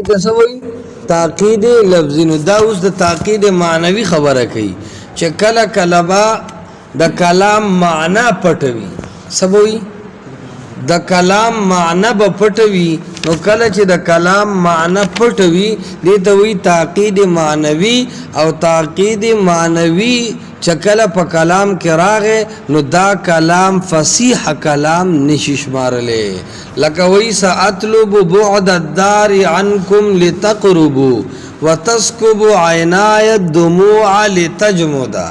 تسوي تاکید لفظی نو دا اوس د تاکید معنوي خبره کوي چې کله کله با د کلام معنا پټوي سبوي د کلام معنا به پټوي نو کله چې د کلام معنا پټوي دې ته وی تاکید معنوي او تاکید معنوي چکل په کلام کې راغې نو دا کلام فصیح کلام نشي شمارلې لکه وی ساطلب بعد الدار عنكم لتقربوا وتسكب عيناي الدموع لتجمدا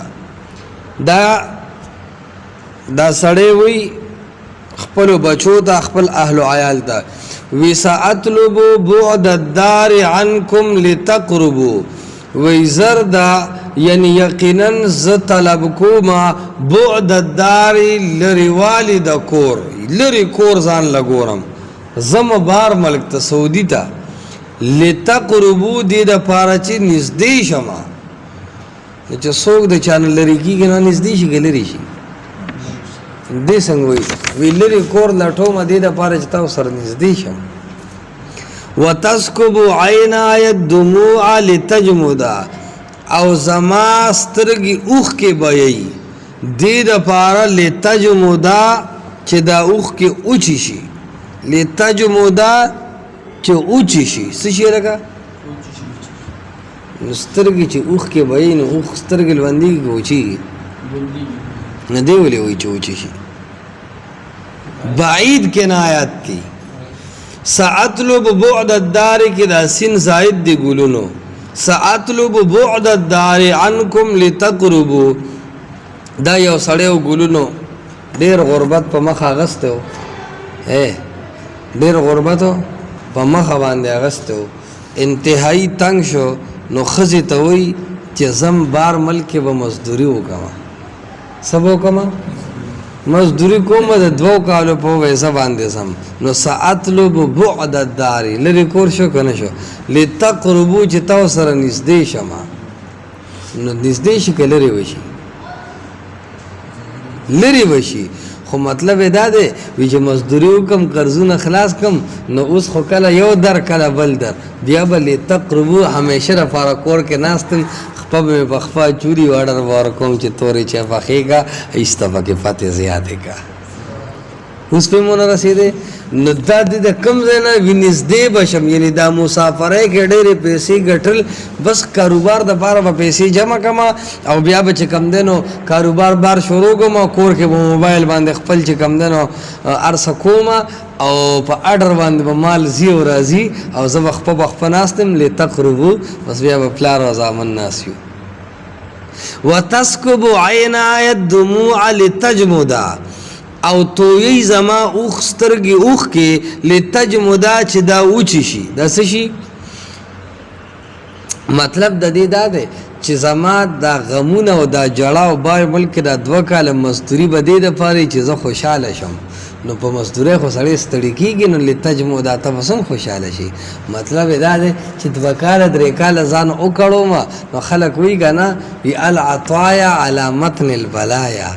دا سړی وی خپل بچو ته خپل اهل عیال ته وی ساطلب بعد الدار عنكم لتقربوا وی زردا یعنی یقینا ز طلب کوما بعد الدار لری والد کور لری کور ځان لګورم زم بار ملک ته سعودي ته لتقربو دې د پاره چې نږدې شمه چې څوک د چانل لري کیږي نه نږدې شي ګلري شي دې څنګه وی لری کور لټو ما دې د پاره چې تاسو سره نږدې شم وتسكب عيناي الدموع لتجمدا او زما سترګي اوخ کې بيي دې د پاره لتجمدا چې دا اوخ کې اوچی شي لتجمدا چې اوچی شي څه شي لګه سترګي چې اوخ کې بيي نو اوخ سترګي لوندي اوچی نه دی ولې وای چې اوچی شي بعید کنایات کی ساطلب بعد الدار کې دا سین زائد دی ګولونو ساطلب بعد الدار عنكم لتقربوا دا یو سړیو ګولونو ډیر غربت په مخ اغسته ډیر غربت په مخ باندې اغسته انتهایی تنگ شو نو خزي ته وای چې زم بار ملک به مزدوري وکما سبو کما مزدوری کوم د 2 کالو په ویسه باندې سم نو ساطلب بعد الدار لری کور شو کنه شو لتقربو چې تاسو سره نږدې شمه نو نږدې شي کلری وشي لری وشي خو مطلب دا دی چې مزدوری کم قرضونه خلاص کم نو اوس خو کله یو در کله بل در بیا به لتقربو همیشه را فار کور کې ناستم پب میں بخفا چوری وارڈر وارکوم چې تورې چا فخېګا ایسته کې فاتح زیاته کا اوس په مونږ رسیدې نو دا د کم ځای نه وینځدې بشم یعنی دا مسافرۍ کې ډېرې پیسې ګټل بس کاروبار د پاره په پیسې جمع کما او بیا به چې کم دنو کاروبار بار شروع کوم کور کې موبایل باندې خپل چې کم دنو ارسه کوم او په اډر باندې به مال زی او راضی او زه بخپ ناستم لتقربو بس بیا به پلار او زامن ناسیو وتسكب عيناي الدموع لتجمدا او تویی زما اوخ سترګي اوخ کې لتجمدا چې دا اوچی شي دا څه شي مطلب د دې دا دی چې زما دا غمونه او دا جړاو بای ملک دا 2 کال مزدوری به دې د پاره چې زه خوشاله شم نو په مزدوري خو سړی ستړي کېږي نو لتجمدا ته به څنګه خوشحاله شي مطلب دا دی چې 2 کاله 3 کاله ځان وکړو نو خلک وایي که نه وي العطایا علی متن البلایا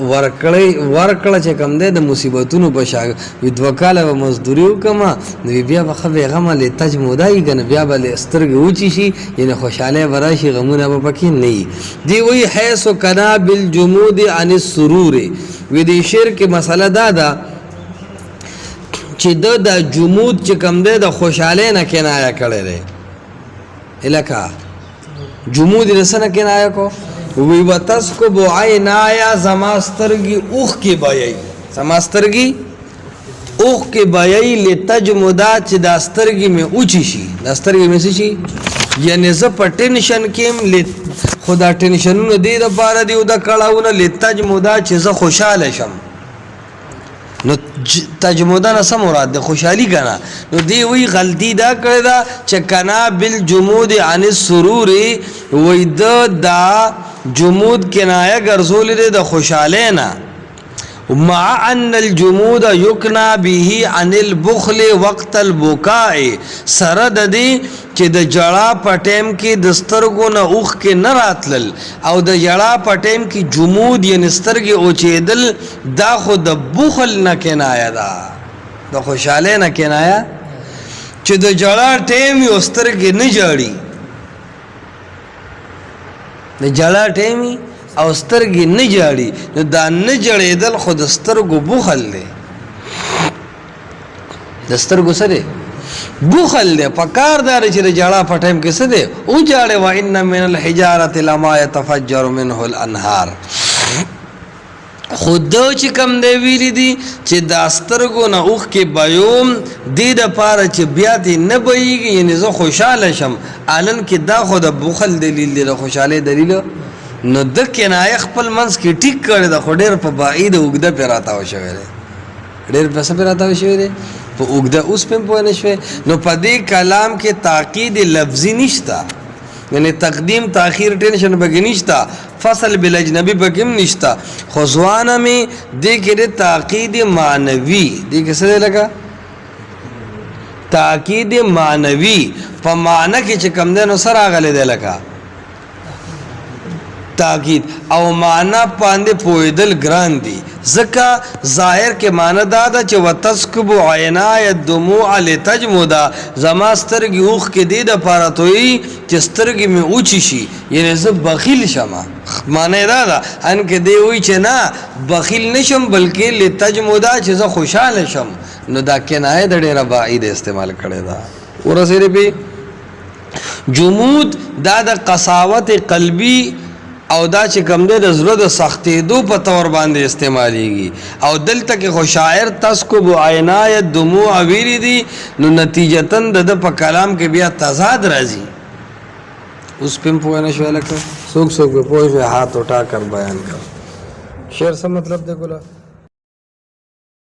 ورکړه چې کم دی د مصیبتونو په شا وي 2 کاله به مزدوري وکړمه نو بیا به ښه بېغمه لتجمدا وي که نه بیا به سترګې وچې شي یعنې خوشحالۍ به راشي غمونه به پکې نه وي دی وایي حیث کنا بالجمود عن السرور وی دی شعر کې مسله دا ده چې د جمود چې کم دی د خوشحالۍ نه کنایه کړی دی الکه جمود یې د څه نه کنایه کو وی وتسکب عینایا زما سترګې اوښ کې بیایي زما سترګې اوښ کې بیایي لتجمدا چې دا سترګې مې اوچې شي دا سترګې مې څه شي یعنې زه په ټینشن کې خو دا ټینشنونه دې دپاره دي او دا کړاوونه لتجمدا چې زه خوشحاله شم نو تجمدا نه څه مراد دی خوشحالي که نه نو دې وایي غلطي دا کړې ده چې کنا بالجمود عن السرور وایي دا جمود کنایه ګرځولې دی د خوشحالۍ نه مع ان الجمود يكنى به عن البخل وقت البكاء سره د دې چې د جړا په ټیم کې د سترګو نه اوښ کې نه راتلل او د جړا په ټیم کې جمود یعنې سترګې اوچېدل دا خو د بخل نه کنایه ده د خوشحالۍ نه کنایه چې چې د جړا ټیم یو سترګې نه جاړي د جړا ټیم او سترګې نه جاړي نو دا نه جړېدل خو د سترګو بخل دی د سترګو څه دی بخل دی پکار دار چې د جړا په ټیم کې څه دی او جاړې و ان من الحجارة لما يتفجر منه الانهار خود چې کم دی ویلی دي چې د سترګو نه اوخ کې بیوم دې د پاره چې بیا دې نه بهیږي یعنی زه خوشاله شم الان کې دا خو د بخل دلیل دی د خوشاله دلیل نو د کنایه خپل منځ کې ټیک کړی د خو ډېر په بعید اوږده پې راتاو شوی دی ډېر په څه پې راتاو شوی دی په اوږده اوس پې هم پوه نه شوی نو په دې کلام کې تاکید لفظي نشته یعنی تقدیم تاخیر ټینشن پکې نشته فصل بالاجنبي پکې هم نشته خو ځوانه مې دې کې د تاکید معنوي دې کې څه دی لکه تاکید معنوي په معنی کې چې کوم دی نو سره راغلی دی لکه تاکید او معنا باندې پویدل ګران دي ځکه ظاهر کې معنا دا ده چې وتسکب عینای الدموع لتجمدا زما سترګې اوخ کې دې د پاره توي چې سترګې مې اوچی شي یعنی زه بخیل شمه معنی دا ده ان کې دی وی چې نه بخیل نشم بلکې لتجمدا چې زه خوشاله شم نو دا کنایه د ډیره بعید استعمال کړي دا ورسره به جمود دا د قساوت قلبي او دا چې کم دی د زړه د سختېدو په طور باندې استعمالیږي او دلته کې خو شاعر تسکب عینای الدموع ویلی دي نو نتیجتاً د په کلام کې بیا تضاد راځي اوس پم پوه نه شوی لکه څوک څوک پوه شوی هاتھ اٹھا کر بیان کر شعر څه مطلب دی ګولا